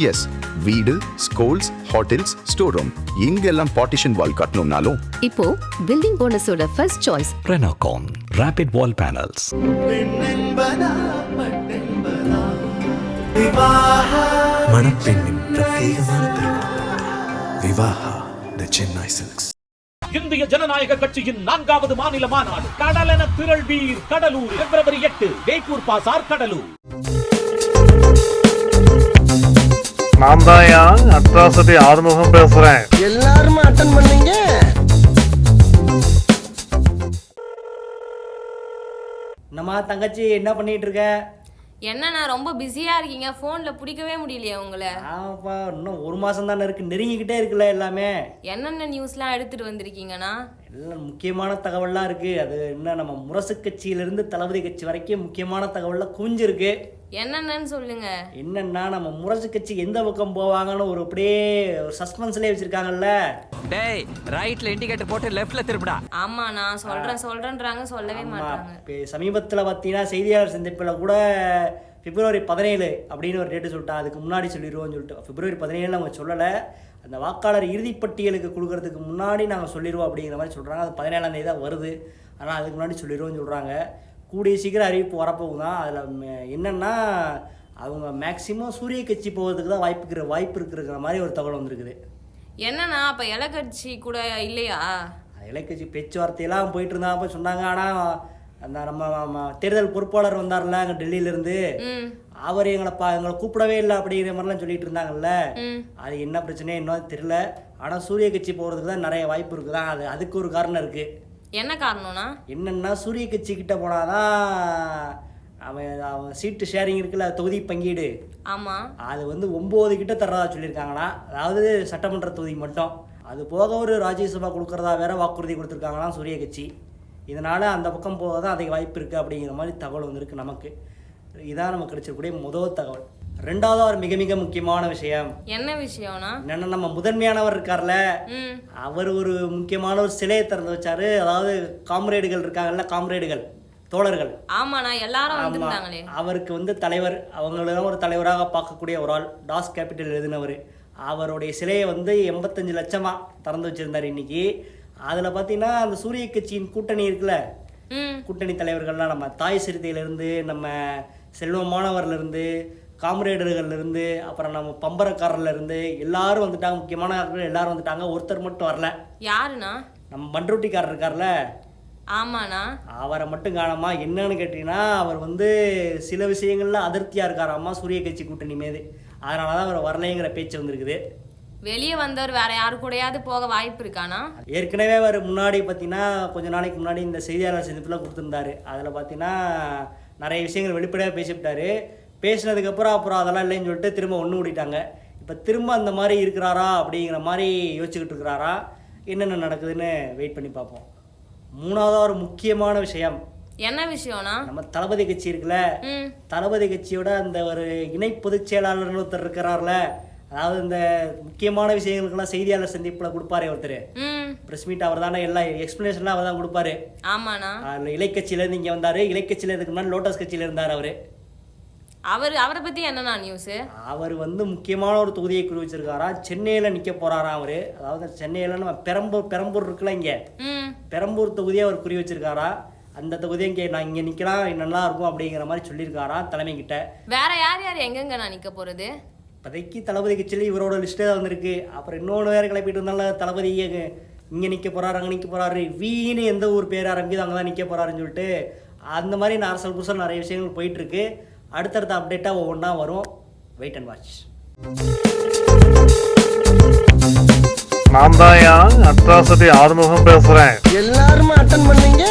S, வீடு, schools, hotels, store room இங்கெல்லாம் partition wall கட்டணும்னாலும் இப்போ பில்டிங் போனஸோட first choice Renocon Rapid Wall Panels. மணப்பெண்ணின் பிரத்யேகமான திருமணம் விவாஹா தி சென்னை சில்க்ஸ். இந்திய ஜனநாயக கட்சியின் 4வது மாநில மாநாடு கடலென திரள்வீர் கடலூர் February 8 வேப்பூர் பாசார் கடலூர். நான் தான் அட்ராசிட்டி ஆறுமுகம் பேசுறேன். எல்லாரும் அட்டன் பண்ணீங்க. நம்ம தங்கச்சி என்ன பண்ணிட்டு இருக்க? என்னண்ணா ரொம்ப பிஸியா இருக்கீங்க, போன்ல பிடிக்கவே முடியலையே உங்களை? ஆமாப்பா, இன்னும் 1 மாசம் தானே இருக்கு, நெருங்கிக்கிட்டே இருக்குல்ல எல்லாமே. என்னென்ன நியூஸ்லாம் எடுத்துட்டு வந்திருக்கீங்கண்ணா? எல்லாம் முக்கியமான தகவல்லாம் இருக்கு. அது என்ன, நம்ம முரசு கட்சியிலிருந்து தளபதி கட்சி வரைக்கும் முக்கியமான தகவல்லாம் குவிஞ்சிருக்கு. என்னென்னு சொல்லுங்க. என்னன்னா, நம்ம முரசு கட்சி எந்த பக்கம் போவாங்கன்னு ஒரு அப்படியே ஒரு சஸ்பென்ஸ்லயே வச்சிருக்காங்கல்ல. டேய், ரைட்ல இண்டிகேட்டர் போட்டு லெஃப்ட்ல திரும்புடா. ஆமா, நான் சொல்றேன்றாங்க, சொல்லவே மாட்டாங்க. சமீபத்தில் பார்த்தீங்கன்னா செய்தியாளர் சந்திப்பில் கூட February 17 அப்படின்னு ஒரு டேட்டு சொல்லிட்டான். அதுக்கு முன்னாடி சொல்லிடுவோம்னு சொல்லிட்டு February 17 அவங்க சொல்லலை. அந்த வாக்காளர் இறுதிப்பட்டியலுக்கு கொடுக்கறதுக்கு முன்னாடி நாங்கள் சொல்லிடுவோம் அப்படிங்கிற மாதிரி சொல்கிறாங்க. அது 17ஆம் தேதி தான் வருது. ஆனால் அதுக்கு முன்னாடி சொல்லிடுவோம்னு சொல்கிறாங்க. கூடிய சீக்கிரம் அறிவிப்பு வரப்போகும் தான். அதில் என்னென்னா, அவங்க மேக்சிமம் சூரிய கட்சி போகிறதுக்கு தான் வாய்ப்பு இருக்கிற மாதிரி ஒரு தகவல் வந்திருக்குது. என்னன்னா, அப்போ இலக்கட்சி கூட இல்லையா? இலக்கட்சி பேச்சுவார்த்தையெல்லாம் போயிட்டு இருந்தா போய் சொன்னாங்க. ஆனால் அந்த நம்ம தேர்தல் பொறுப்பாளர் வந்தார்ல அங்கே டெல்லியிலேருந்து, அவர் எங்களை கூப்பிடவே இல்லை அப்படிங்கிற மாதிரிலாம் சொல்லிட்டு இருந்தாங்கல்ல. அது என்ன பிரச்சனையோ இன்னும் தெரியல. ஆனால் சூரிய கட்சி போகிறதுக்கு தான் நிறைய வாய்ப்பு இருக்குதான். அதுக்கு ஒரு காரணம் இருக்குது. என்ன காரணம்னா, என்னென்னா, சூரிய கட்சி கிட்ட போனாதான் அவன் சீட்டு ஷேரிங் இருக்குல்ல, தொகுதி பங்கீடு. ஆமாம், அது 9 கிட்ட தர்றதா சொல்லியிருக்காங்களா. அதாவது சட்டமன்ற தொகுதி மட்டும். அது போக ஒரு ராஜ்யசபா கொடுக்குறதா வேற வாக்குறுதி கொடுத்துருக்காங்களாம் சூரிய கட்சி. இதனால் அந்த பக்கம் போக தான் அதிக வாய்ப்பு இருக்குது அப்படிங்கிற மாதிரி தகவல் வந்திருக்கு நமக்கு. இதான் நமக்கு கிடைச்சிருக்கூடிய முதல் தகவல். 2வது ஒரு மிக மிக முக்கியமான விஷயம். என்ன விஷயம்னா, என்னன்னா, நம்ம முதன்மையானவர் இருக்கார்ல, அவர் ஒரு முக்கியமான ஒரு சிலையை திறந்து வச்சாரு. அதாவது காம்ரேடுகள் இருக்காங்கல்ல, காம்ரேடுகள் தோழர்கள். ஆமாண்ணா, எல்லாரும் வந்திருந்தாங்களே. அவருக்கு தலைவர், அவங்கள ஒரு தலைவராக பார்க்கக்கூடிய ஒரு ஆள், டாஸ் கேபிட்டல் எழுதினவர். அவருடைய சிலையை 85 லட்சமா திறந்து வச்சிருந்தார் இன்னைக்கு. அதில் பார்த்தீங்கன்னா, அந்த சூரிய கட்சியின் கூட்டணி இருக்குல்ல, கூட்டணி தலைவர்கள்லாம் நம்ம தாய் சிறுத்தையிலேருந்து, நம்ம செல்வமானவர்லேருந்து, காம்ரேடர்கள்லேருந்து, அப்புறம் நம்ம பம்பரக்காரர்லேருந்து எல்லாரும் வந்துட்டாங்க. முக்கியமான எல்லாரும் வந்துட்டாங்க. ஒருத்தர் மட்டும் வரல. யாருண்ணா? நம்ம பண்ருட்டிக்காரர் இருக்கார்ல. ஆமாண்ணா, அவரை மட்டும் காணாமா. என்னன்னு கேட்டீங்கன்னா, அவர் சில விஷயங்கள்ல அதிருப்தியாக இருக்காராமா சூரிய கட்சி கூட்டணி மீது. அதனால தான் அவர் வரலைங்கிற பேச்சு வந்திருக்குது. வெளியே வந்தவர் வேற யாரு கூடயாவது போக வாய்ப்பு இருக்கானா? ஏற்கனவே அவர் முன்னாடி பார்த்தீங்கன்னா, கொஞ்ச நாளைக்கு முன்னாடி இந்த செய்தியாளர் சந்திப்புலாம் கொடுத்துருந்தாரு. அதில் பார்த்தீங்கன்னா நிறைய விஷயங்கள் வெளிப்படையாக பேசிவிட்டாரு. பேசினதுக்கப்புறம் அதெல்லாம் இல்லைன்னு சொல்லிட்டு திரும்ப ஒன்று ஓடிட்டாங்க. இப்போ திரும்ப அந்த மாதிரி இருக்கிறாரா அப்படிங்கிற மாதிரி யோசிச்சுக்கிட்டு இருக்கிறாரா. என்னென்ன நடக்குதுன்னு வெயிட் பண்ணி பார்ப்போம். 3வது ஒரு முக்கியமான விஷயம். என்ன விஷயம்னா, நம்ம தளபதி கட்சி இருக்குல்ல, தளபதி கட்சியோட அந்த ஒரு இணை பொதுச் செயலாளர்னு ஒருத்தர் இருக்கிறார்ல. அதாவது இந்த முக்கியமான விஷயங்களுக்கெல்லாம் செய்தியாளர் சந்திப்பில் கொடுப்பாரு ஒருத்தர். பிரஸ் மீட் அவர் தானே, எல்லா எக்ஸ்பிளனேஷன்லாம் அவர் தான் கொடுப்பாரு. ஆமாண்ணா, இலைக்கட்சியிலேருந்து இங்கே வந்தார். இலைக்கட்சியில் இதுக்கு முன்னாடி லோட்டஸ் கட்சியில் இருந்தார் அவரை பற்றி என்னண்ணா நியூஸு? அவர் முக்கியமான ஒரு தொகுதியை குறி வச்சிருக்காரா. சென்னையில் நிற்க போகிறாராம் அவர். அதாவது சென்னையில் நம்ம பெரம்பூர் இருக்குல்ல, இங்கே பெரம்பூர் தொகுதியை அவர் குறி வச்சிருக்காரா. அந்த தொகுதியை நான் இங்கே நிற்கலாம், நல்லா இருக்கும் அப்படிங்கிற மாதிரி சொல்லியிருக்காரா தலைமை கிட்ட. வேற யார் எங்கெங்க நான் நிற்க போகிறது? இப்போதைக்கு தளபதி கட்சியில் இவரோட லிஸ்ட்டே தான் வந்திருக்கு. அப்புறம் இன்னொன்று வேறு கிளப்பிட்டு இருந்தாலும் தளபதி இங்கே நிற்க போகிறாரு, அங்கே நிற்க போகிறாரு, வீணு எந்த ஊர் பேர் ஆரம்பிக்குது அங்கே தான் நிற்க போகிறாருன்னு சொல்லிட்டு அந்த மாதிரி அரசல் புதுசாக நிறைய விஷயங்கள் போயிட்டுருக்கு. அடுத்தடுத்த அப்டேட்டாக ஒவ்வொன்றா வரும். Wait and watch. நான் தான் அட்ராசிட்டி ஆறுமுகம் பேசுறேன். எல்லாரும் அட்டன் பண்ணீங்க.